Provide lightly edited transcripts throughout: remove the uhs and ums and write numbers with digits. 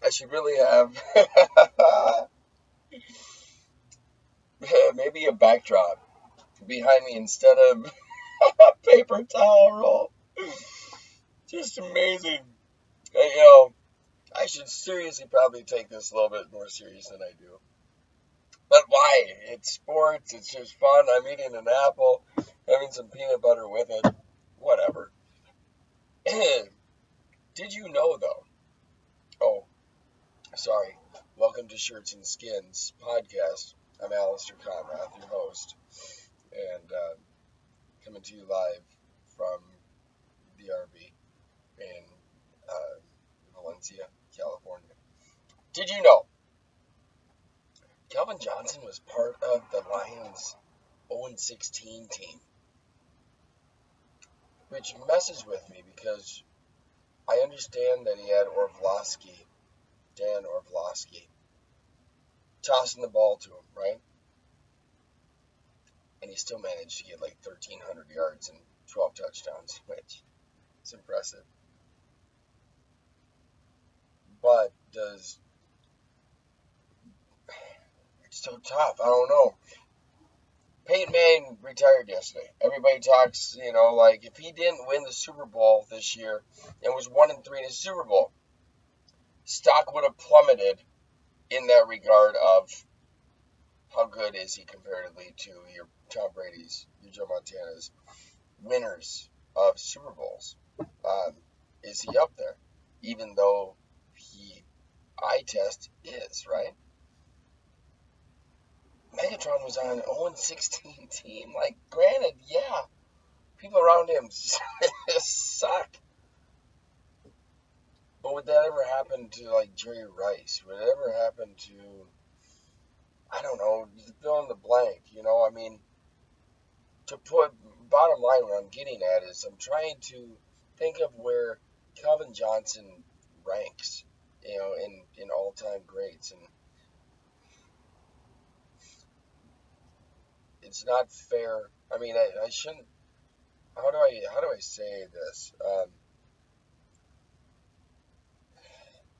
I should really have maybe a backdrop behind me instead of a paper towel roll. Just amazing. I should seriously probably take this a little bit more serious than I do. But why? It's sports. It's just fun. I'm eating an apple, having some peanut butter with it. Whatever. Did you know, though? Oh, sorry. Welcome to Shirts and Skins podcast. I'm Alistair Conrath, your host, and coming to you live from the RV in Valencia, California. Did you know Calvin Johnson was part of the Lions 0-16 team? Which messes with me because I understand that he had Dan Orlovsky, tossing the ball to him, right? And he still managed to get like 1,300 yards and 12 touchdowns, which is impressive. But it's so tough. I don't know. Peyton Manning retired yesterday. Everybody talks, like if he didn't win the Super Bowl this year and was 1-3 in the Super Bowl, stock would have plummeted in that regard of how good is he comparatively to your Tom Brady's, your Joe Montana's, winners of Super Bowls. Is he up there? Even though eye test is, right? Megatron was on an 0-16 team. Like, granted, yeah, people around him suck. But would that ever happen to, like, Jerry Rice? Would it ever happen to, I don't know, fill in the blank, I mean, bottom line, what I'm getting at is I'm trying to think of where Calvin Johnson ranks, in all-time greats, and it's not fair. I mean, I shouldn't. How do I say this?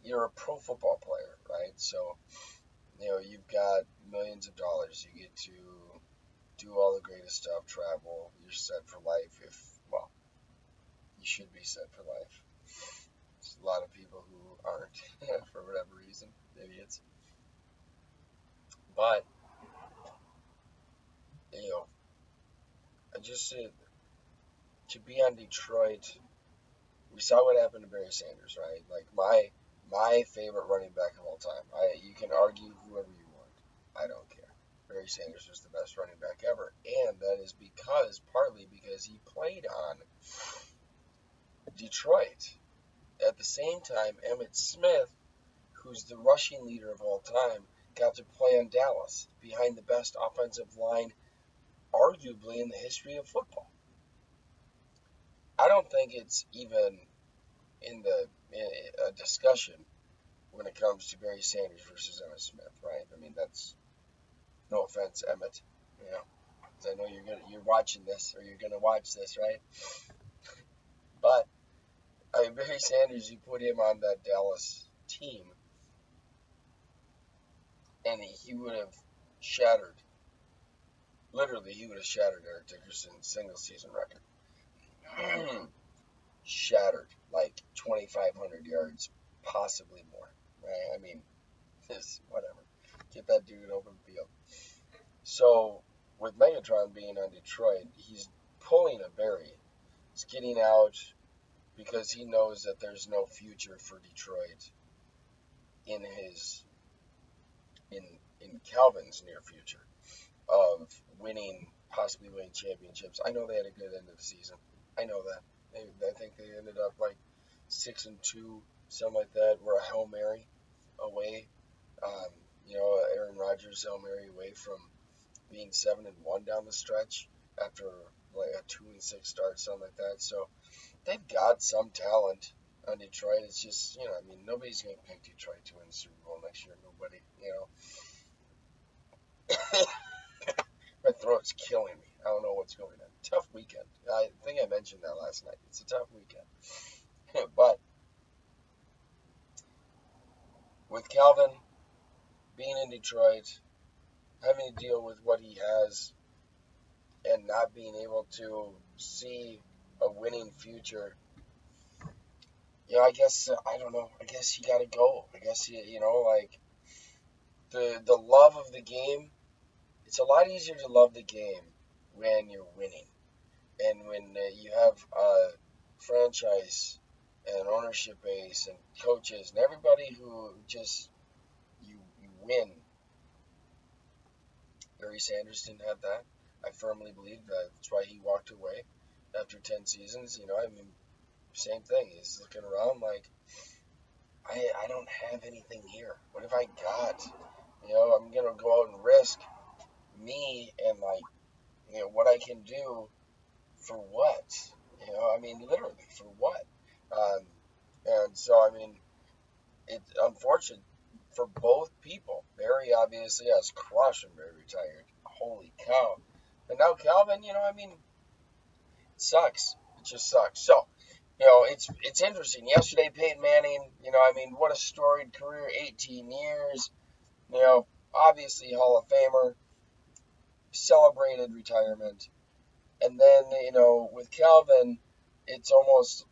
You're a pro football player, right? So, you've got millions of dollars. You get to do all the greatest stuff, travel. You're set for life. You should be set for life. There's a lot of people who aren't for whatever reason, idiots. But I just said to be on Detroit. We saw what happened to Barry Sanders, right? Like my favorite running back of all time. You can argue whoever you want. I don't care. Barry Sanders was the best running back ever, and that is partly because he played on Detroit. At the same time, Emmitt Smith, who's the rushing leader of all time, got to play on Dallas behind the best offensive line, arguably in the history of football. I don't think it's even in a discussion when it comes to Barry Sanders versus Emmitt Smith, right? I mean, that's no offense, Emmitt, because I know you're watching this or you're gonna watch this, right? But I mean, Barry Sanders, you put him on that Dallas team, and he would have shattered. Literally, he would have shattered Eric Dickerson's single season record. Shattered, like 2,500 yards, possibly more, right? I mean, whatever. Get that dude an open field. So, with Megatron being on Detroit, he's pulling a Barry. He's getting out because he knows that there's no future for Detroit in Calvin's near future of possibly winning championships. I know they had a good end of the season. I know that. I think they ended up like 6-2, something like that. We're a Hail Mary away. Aaron Rodgers Hail Mary away from being 7-1 down the stretch after like a 2-6 start, something like that. So they've got some talent on Detroit. It's just, nobody's going to pick Detroit to win the Super Bowl next year. Nobody, My throat's killing me. I don't know what's going on. Tough weekend. I think I mentioned that last night. It's a tough weekend. But with Calvin being in Detroit, having to deal with what he has, and not being able to see a winning future, I guess I don't know. I guess you got to go. I guess like the love of the game. It's a lot easier to love the game when you're winning, and when you have a franchise and ownership base and coaches and everybody who just you win. Barry Sanders didn't have that. I firmly believe that's why he walked away after 10 seasons. I mean, same thing. He's looking around like, I don't have anything here. What have I got? I'm going to go out and risk me and, like, what I can do for what? I mean, literally, for what? Um, and so, I mean, it's unfortunate for both people. Barry obviously has crushed and very retired. Holy cow. And now Calvin, I mean, it sucks. It just sucks. So, it's interesting. Yesterday, Peyton Manning, I mean, what a storied career, 18 years. Obviously Hall of Famer, celebrated retirement. And then, with Calvin, it's almost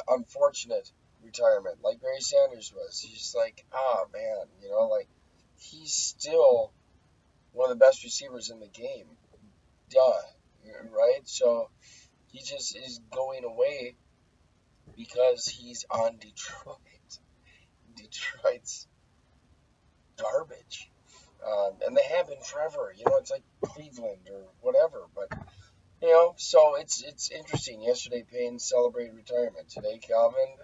unfortunate retirement, like Barry Sanders was. He's just like, man, like, he's still one of the best receivers in the game. Duh, right? So he just is going away because he's on Detroit. Detroit's garbage. And they have been forever. It's like Cleveland or whatever. But, so it's interesting. Yesterday, Payne celebrated retirement. Today, Calvin,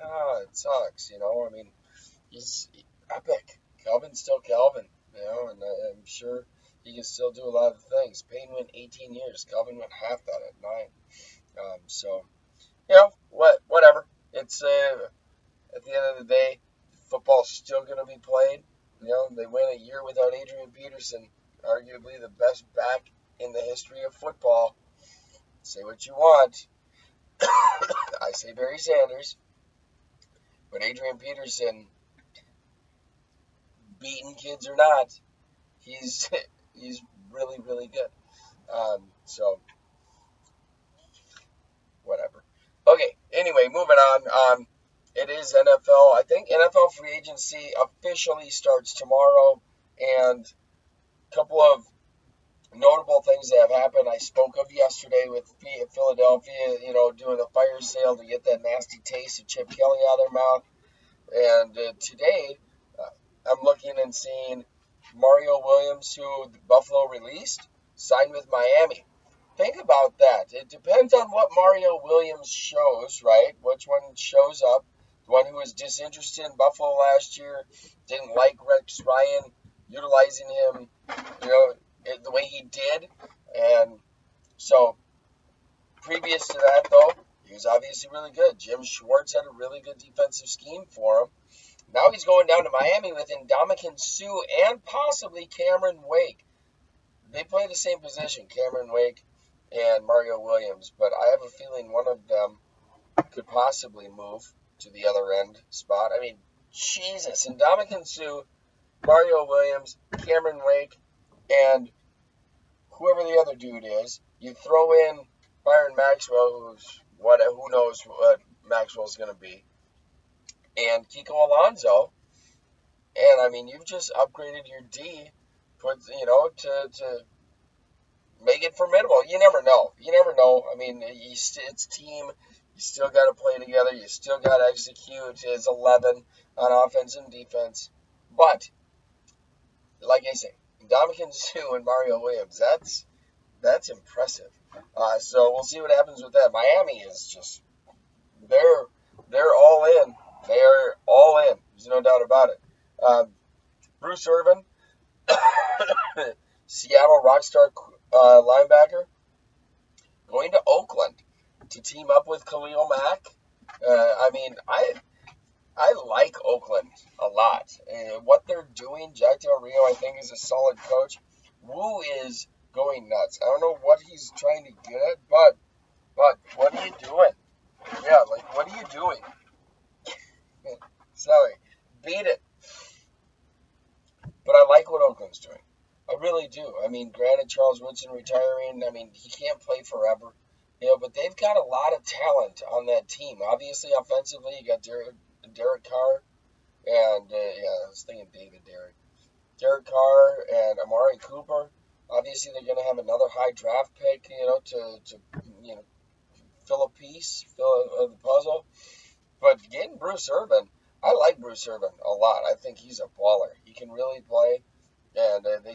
it sucks. I mean, he's epic. Calvin's still Calvin, and I'm sure he can still do a lot of things. Payne went 18 years. Calvin went half that at 9. So, whatever. It's at the end of the day, football's still going to be played. They went a year without Adrian Peterson, arguably the best back in the history of football. Say what you want. I say Barry Sanders. But Adrian Peterson, beating kids or not, he's really, really good. So, whatever. Okay, anyway, moving on. It is NFL. I think NFL free agency officially starts tomorrow, and a couple of notable things that have happened. I spoke of yesterday with Philadelphia, doing a fire sale to get that nasty taste of Chip Kelly out of their mouth. And today, I'm looking and seeing Mario Williams, who Buffalo released, signed with Miami. Think about that. It depends on what Mario Williams shows, right? Which one shows up. The one who was disinterested in Buffalo last year, didn't like Rex Ryan utilizing him, the way he did. And so, previous to that, though, he was obviously really good. Jim Schwartz had a really good defensive scheme for him. Now he's going down to Miami with Ndamukong Suh and possibly Cameron Wake. They play the same position, Cameron Wake and Mario Williams, but I have a feeling one of them could possibly move to the other end spot. I mean, Jesus. Ndamukong Suh, Mario Williams, Cameron Wake, and whoever the other dude is. You throw in Byron Maxwell, who knows what Maxwell's going to be, and Kiko Alonso. And, I mean, you've just upgraded your D, to make it formidable. You never know. I mean, it's team. You still got to play together. You still got to execute as 11 on offense and defense. But, like I say, Ndamukong Suh and Mario Williams, that's impressive. So we'll see what happens with that. Miami is just, they're all in. They are all in. There's no doubt about it. Bruce Irvin, Seattle Rockstar linebacker, going to Oakland to team up with Khalil Mack. I mean, I like Oakland a lot. What they're doing, Jack Del Rio, I think, is a solid coach. Wu is going nuts. I don't know what he's trying to get at, but what are you doing? Yeah, like, what are you doing? Sorry. Beat it. like what Oakland's doing. I really do. I mean, granted, Charles Woodson retiring. I mean, he can't play forever, but they've got a lot of talent on that team. Obviously, offensively, you got Derek Carr, and I was thinking Derek Carr and Amari Cooper. Obviously, they're going to have another high draft pick, to fill a piece, fill the puzzle. But getting Bruce Irvin, I like Bruce Irvin a lot. I think he's a baller. He can really play, and they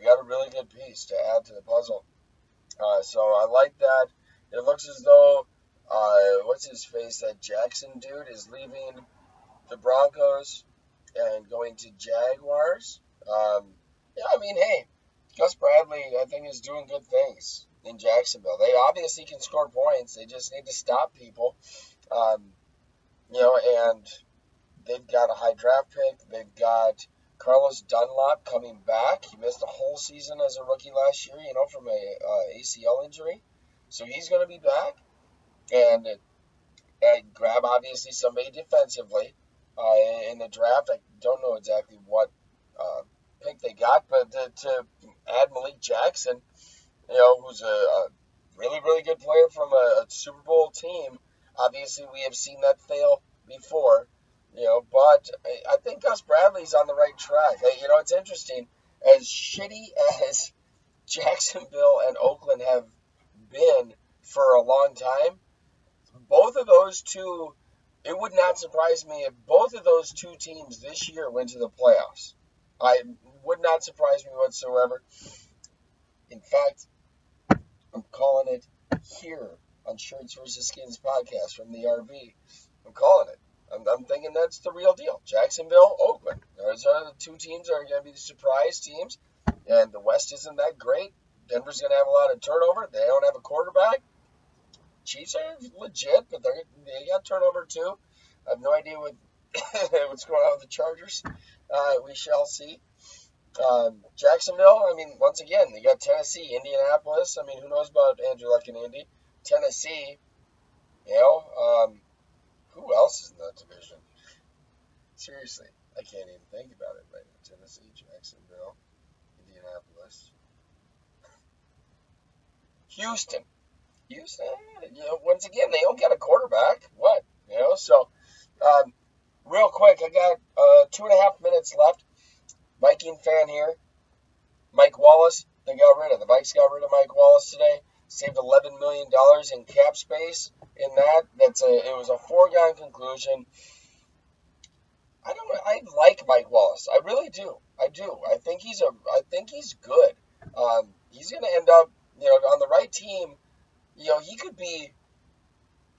got a really good piece to add to the puzzle. So I like that. It looks as though what's his face, that Jackson dude is leaving the Broncos and going to Jaguars. Yeah, I mean, hey, Gus Bradley, I think, is doing good things in Jacksonville. They obviously can score points. They just need to stop people. Um, and they've got a high draft pick. They've got Carlos Dunlap coming back. He missed a whole season as a rookie last year, from a ACL injury. So he's going to be back. And grab, obviously, somebody defensively in the draft. I don't know exactly what pick they got, but to add Malik Jackson, who's a really, really good player from a Super Bowl team. Obviously, we have seen that fail before, but I think Gus Bradley's on the right track. It's interesting. As shitty as Jacksonville and Oakland have been for a long time, both of those two, it would not surprise me if both of those two teams this year went to the playoffs. I would not surprise me whatsoever. In fact, I'm calling it here on Shirts vs. Skins podcast from the RV. I'm calling it. I'm thinking that's the real deal. Jacksonville, Oakland. Those are the two teams that are going to be the surprise teams. And the West isn't that great. Denver's going to have a lot of turnover. They don't have a quarterback. Chiefs are legit, but they got turnover too. I have no idea what's going on with the Chargers. We shall see. Jacksonville, I mean, once again, they got Tennessee, Indianapolis. I mean, who knows about Andrew Luck and Indy? Tennessee, who else is in that division? Seriously, I can't even think about it right now. Tennessee, Jacksonville, Indianapolis, Houston, once again, they don't get a quarterback. What? So, real quick, I got 2.5 minutes left. Viking fan here. Mike Wallace, the Vikes got rid of Mike Wallace today. Saved $11 million in cap space in that. It was a foregone conclusion. I don't know. I like Mike Wallace. I really do. I do. I think he's good. He's going to end up, on the right team. He could be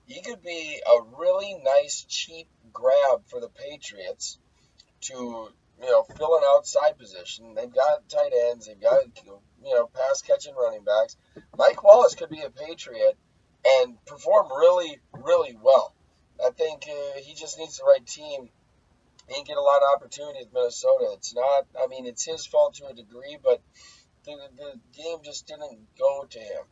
a really nice, cheap grab for the Patriots to, fill an outside position. They've got tight ends. They've got, pass catching running backs. Mike Wallace could be a Patriot and perform really, really well. I think he just needs the right team. He didn't get a lot of opportunity with Minnesota. It's his fault to a degree, but the game just didn't go to him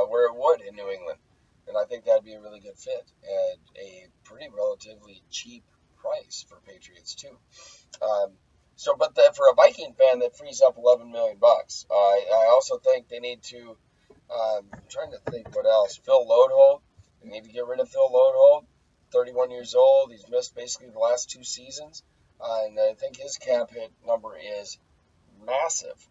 where it would in New England. And I think that'd be a really good fit at a pretty relatively cheap price for Patriots too. But for a Viking fan, that frees up $11 million. I also think they need to. I'm trying to think what else. Phil Lodeholt. They need to get rid of Phil Lodeholt. 31 years old. He's missed basically the last 2 seasons, and I think his cap hit number is massive.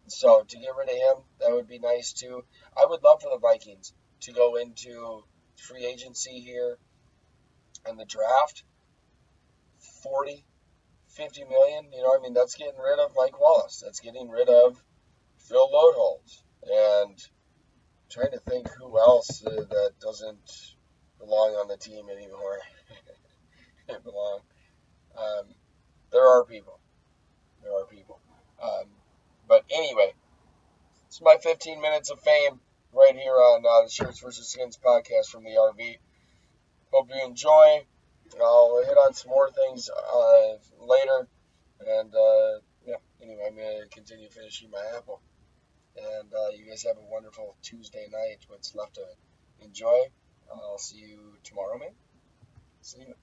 So to get rid of him, that would be nice too. I would love for the Vikings to go into free agency here and the draft 40, 50 million. That's getting rid of Mike Wallace. That's getting rid of Phil Lodeholt. And I'm trying to think who else that doesn't belong on the team anymore. belong. There are people. But anyway, it's my 15 minutes of fame right here on the Shirts vs. Skins podcast from the RV. Hope you enjoy. I'll hit on some more things later. And, anyway, I'm going to continue finishing my apple. And you guys have a wonderful Tuesday night. What's left to enjoy. I'll see you tomorrow, man. See you.